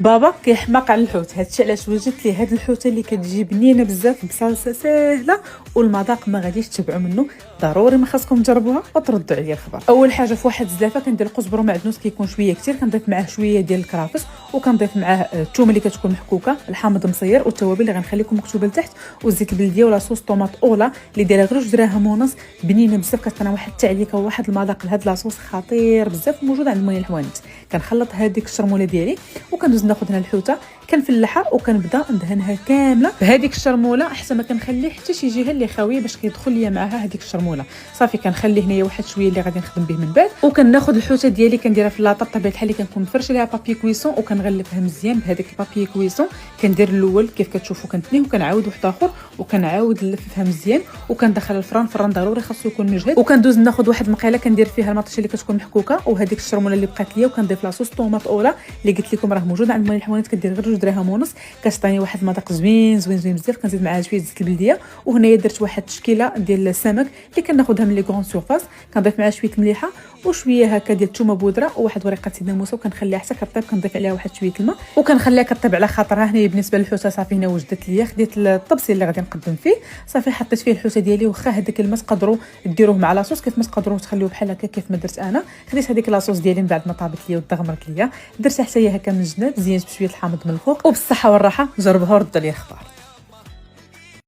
بابا كيحماق على الحوت، هادشي علاش وجدت ليه هاد الحوته اللي كتجي بنينه بزاف بصلصه ساهله والمذاق ما غاديش تشبعوا منه. ضروري ما خاصكم تجربوها وتردوا عليا الخبر. اول حاجه في واحد الزلافه كندير القزبر ومعدنوس كيكون شويه كثير، كنضيف معاه شويه ديال الكرافس وكنضيف معاه الثومه اللي كتكون محكوكه، الحامض مصير والتوابل اللي غنخليكم مكتوبه لتحت، والزيت البلديه ولا صوص طوماط اولا اللي دايره غير 2 دراهم ونص. بنينه بزاف، كتعطينا واحد التعليكه وواحد المذاق لهاد لاصوص خطير بزاف، موجود عند موين الحوانت. كنخلط هذيك الشرموله ديالي وكندوز ناخذ هنا الحوته كنفلحها وكنبدا ندهنها كامله بهذيك الشرموله، حتى ما كنخلي حتى شي جهه اللي خاويه باش كيدخل ليا معاها هذيك الشرموله. صافي كنخلي هنايا واحد شويه اللي غادي نخدم به من بعد، وكناخذ الحوته ديالي كنديرها في لاطه بطبيعه الحال اللي كنكون مفرش ليها بابي كويسون، وكنغلفها مزيان بهذاك البابي كويسون. كندير الاول كيف كتشوفوا كنتنيه وكنعاود واحد اخر وكنعاود نلففها مزيان وكندخل الفران ضروري خاصو يكون مجهد. وكندوز ناخذ واحد المقيله كندير فيها المطيشه اللي كتكون محكوكه وهذيك الشرموله اللي بقات ليا، وكنضيف لاصوص طوماط اولا اللي قلت لكم راه موجود عند موين الحوانت، كدير غير 2 دراهم ونص، كتعطيني واحد المذاق زوين بزاف. كنزيد معاه شويه زيت البلديه، وهنايا درت واحد التشكيله ديال السمك اللي كناخذها من لي غون سورفاس، كنضيف معاه شويه المليحه وشويه هكا ديال الثومه بودره وواحد ورقه سيدنا موسى، وكنخليها حتى كطيب. كنضيف عليها واحد شويه الماء وكنخليها كطيب على خاطرها. هنايا بالنسبه للحوته صافي هنا وجدت ليا، خديت الطبسي اللي غادي نقدم فيه، صافي حطيت فيه الحوته ديالي. واخا هذاك الماء تقدروا ديروه مع لاصوص، كيف ما تقدروا تخليوه بحال هكا كيف ما درت انا. خديت هذيك لاصوص ديالي من بعد ما طابت ليا ودغمرت ليا، درتها حتى هي هكا من الجناب، زينت بشويه الحامض من الفوق. وبالصحه والراحه جربوها وردوا لي الخبر.